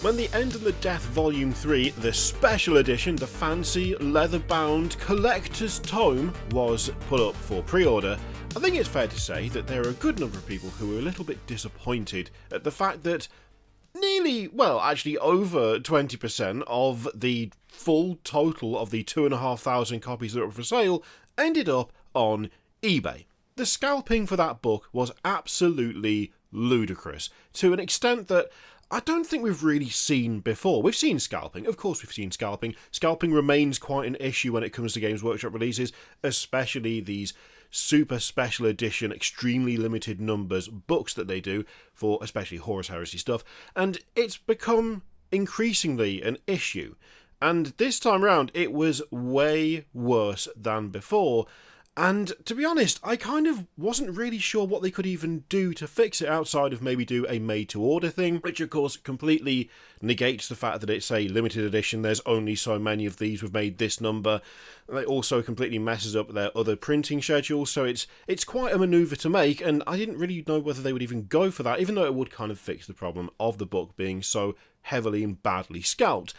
When The End and the Death Volume 3, the special edition, the fancy leather-bound collector's tome, was put up for pre-order, I think it's fair to say that there are a good number of people who were a little bit disappointed at the fact that actually over 20% of the full total of the 2,500 copies that were for sale ended up on eBay. The scalping for that book was absolutely ludicrous, to an extent that I don't think we've really seen before. We've seen scalping, of course we've seen scalping. Scalping remains quite an issue when it comes to Games Workshop releases, especially these super special edition, extremely limited numbers books that they do for especially Horus Heresy stuff, and it's become increasingly an issue. And this time round, it was way worse than before. And to be honest, I kind of wasn't really sure what they could even do to fix it outside of maybe do a made-to-order thing, which of course completely negates the fact that it's a limited edition, there's only so many of these, we've made this number. It also completely messes up their other printing schedule, so it's quite a manoeuvre to make, and I didn't really know whether they would even go for that, even though it would kind of fix the problem of the book being so heavily and badly scalped.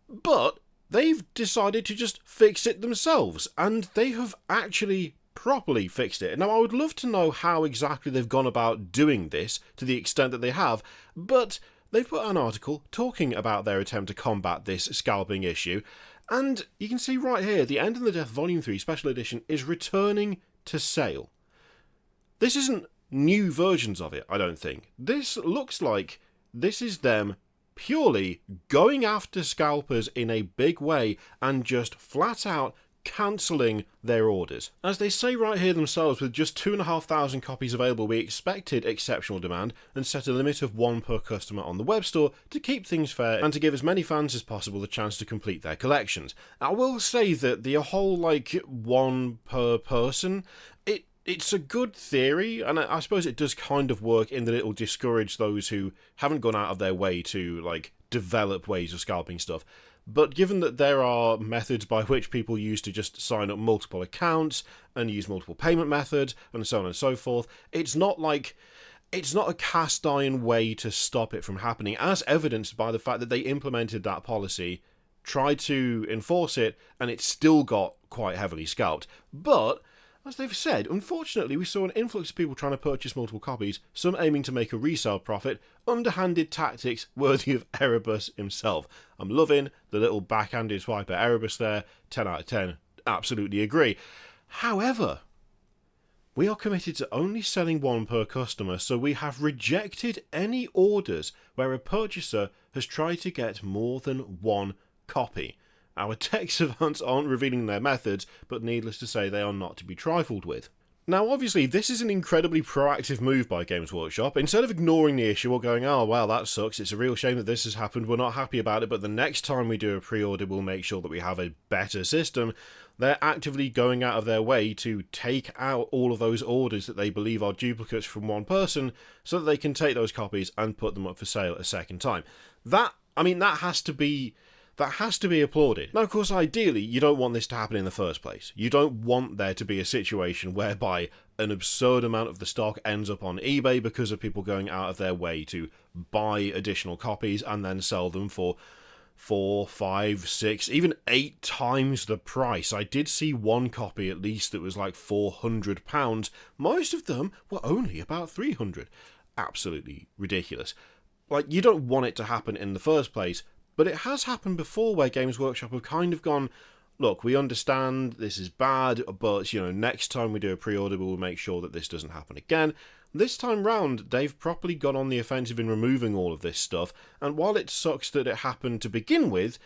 But they've decided to just fix it themselves, and they have actually properly fixed it. Now, I would love to know how exactly they've gone about doing this, to the extent that they have, but they've put an article talking about their attempt to combat this scalping issue, and you can see right here, The End and the Death Volume 3 Special Edition is returning to sale. This isn't new versions of it, I don't think. This looks like this is them purely going after scalpers in a big way and just flat out cancelling their orders. As they say right here themselves, with just 2,500 copies available, we expected exceptional demand and set a limit of one per customer on the web store to keep things fair and to give as many fans as possible the chance to complete their collections. I will say that the whole one per person, it's a good theory, and I suppose it does kind of work in that it'll discourage those who haven't gone out of their way to develop ways of scalping stuff. But given that there are methods by which people use to just sign up multiple accounts and use multiple payment methods and so on and so forth, it's not a cast iron way to stop it from happening, as evidenced by the fact that they implemented that policy, tried to enforce it, and it still got quite heavily scalped. But as they've said, unfortunately we saw an influx of people trying to purchase multiple copies, some aiming to make a resale profit, underhanded tactics worthy of Erebus himself. I'm loving the little backhanded swipe at Erebus there, 10 out of 10, absolutely agree. However, we are committed to only selling one per customer, so we have rejected any orders where a purchaser has tried to get more than one copy. Our tech savants aren't revealing their methods, but needless to say, they are not to be trifled with. Now, obviously, this is an incredibly proactive move by Games Workshop. Instead of ignoring the issue or going, oh, well, that sucks, it's a real shame that this has happened, we're not happy about it, but the next time we do a pre-order, we'll make sure that we have a better system, they're actively going out of their way to take out all of those orders that they believe are duplicates from one person, so that they can take those copies and put them up for sale a second time. That has to be applauded. Now, of course, ideally, you don't want this to happen in the first place. You don't want there to be a situation whereby an absurd amount of the stock ends up on eBay because of people going out of their way to buy additional copies and then sell them for 4, 5, 6, even 8 times the price. I did see one copy at least that was like £400. Most of them were only about £300. Absolutely ridiculous. You don't want it to happen in the first place. But it has happened before where Games Workshop have kind of gone, look, we understand this is bad, but, next time we do a pre-order, we'll make sure that this doesn't happen again. This time round, they've properly gone on the offensive in removing all of this stuff, and while it sucks that it happened to begin with,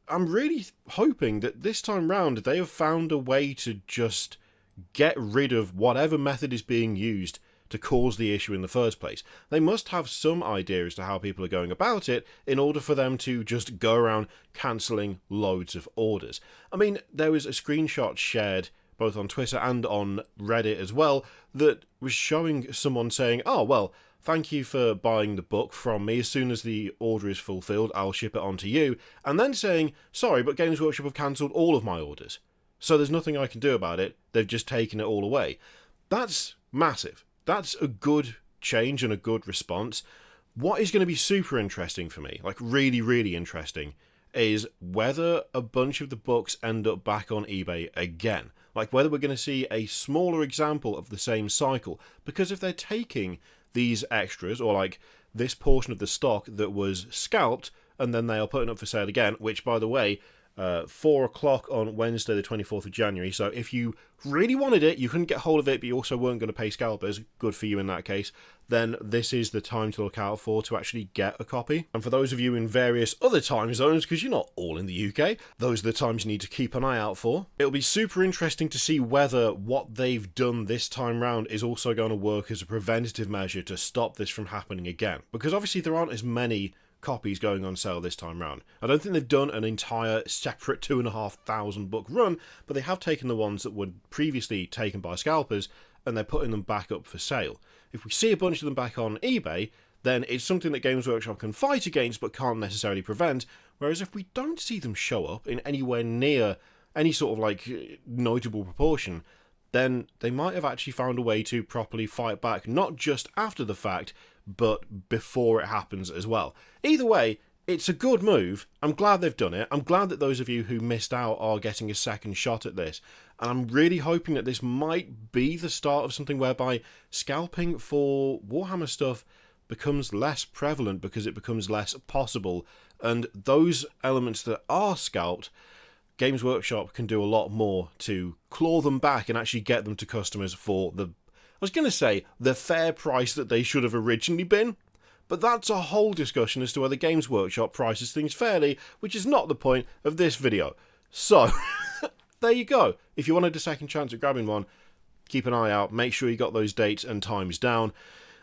I'm really hoping that this time round they have found a way to just get rid of whatever method is being used to cause the issue in the first place. They must have some idea as to how people are going about it in order for them to just go around cancelling loads of orders. I mean, there was a screenshot shared both on Twitter and on Reddit as well that was showing someone saying, oh, well, thank you for buying the book from me. As soon as the order is fulfilled, I'll ship it on to you. And then saying, sorry, but Games Workshop have cancelled all of my orders. So there's nothing I can do about it. They've just taken it all away. That's massive. That's a good change and a good response, What is going to be super interesting for me, like really, really interesting, is whether a bunch of the books end up back on eBay again. Like whether we're going to see a smaller example of the same cycle. Because if they're taking these extras, or like this portion of the stock that was scalped, and then they are putting up for sale again, which, by the way, 4 o'clock on Wednesday the 24th of January, so if you really wanted it, you couldn't get hold of it, but you also weren't going to pay scalpers, good for you in that case, then this is the time to look out for to actually get a copy. And for those of you in various other time zones, because you're not all in the UK, those are the times you need to keep an eye out for. It'll be super interesting to see whether what they've done this time round is also going to work as a preventative measure to stop this from happening again, because obviously there aren't as many copies going on sale this time round. I don't think they've done an entire separate 2,500 book run, but they have taken the ones that were previously taken by scalpers and they're putting them back up for sale. If we see a bunch of them back on eBay, then it's something that Games Workshop can fight against but can't necessarily prevent, whereas if we don't see them show up in anywhere near any sort of like notable proportion, then they might have actually found a way to properly fight back, not just after the fact, but before it happens as well. Either way, it's a good move. I'm glad they've done it. I'm glad that those of you who missed out are getting a second shot at this. And I'm really hoping that this might be the start of something whereby scalping for Warhammer stuff becomes less prevalent because it becomes less possible. And those elements that are scalped, Games Workshop can do a lot more to claw them back and actually get them to customers for the, I was going to say, the fair price that they should have originally been. But that's a whole discussion as to whether Games Workshop prices things fairly, which is not the point of this video. So, there you go. If you wanted a second chance at grabbing one, keep an eye out. Make sure you got those dates and times down.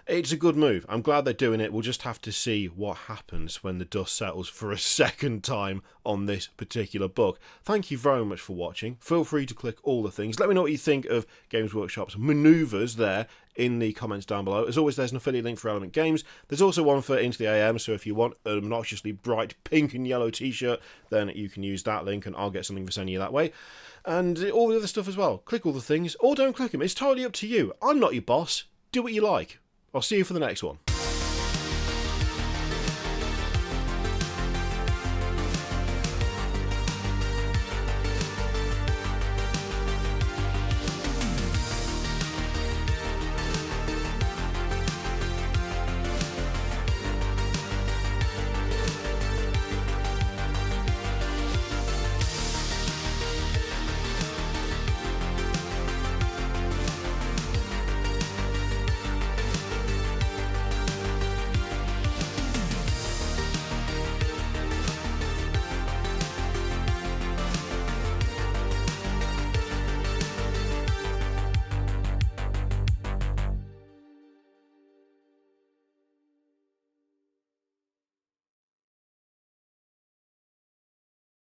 It's a good move. I'm glad they're doing it. We'll just have to see what happens when the dust settles for a second time on this particular book. Thank you very much for watching. Feel free to click all the things. Let me know what you think of Games Workshop's manoeuvres there in the comments down below. As always, there's an affiliate link for Element Games. There's also one for Into the AM, so if you want an obnoxiously bright pink and yellow t-shirt, then you can use that link and I'll get something for sending you that way. And all the other stuff as well. Click all the things, or don't click them. It's totally up to you. I'm not your boss. Do what you like. I'll see you for the next one.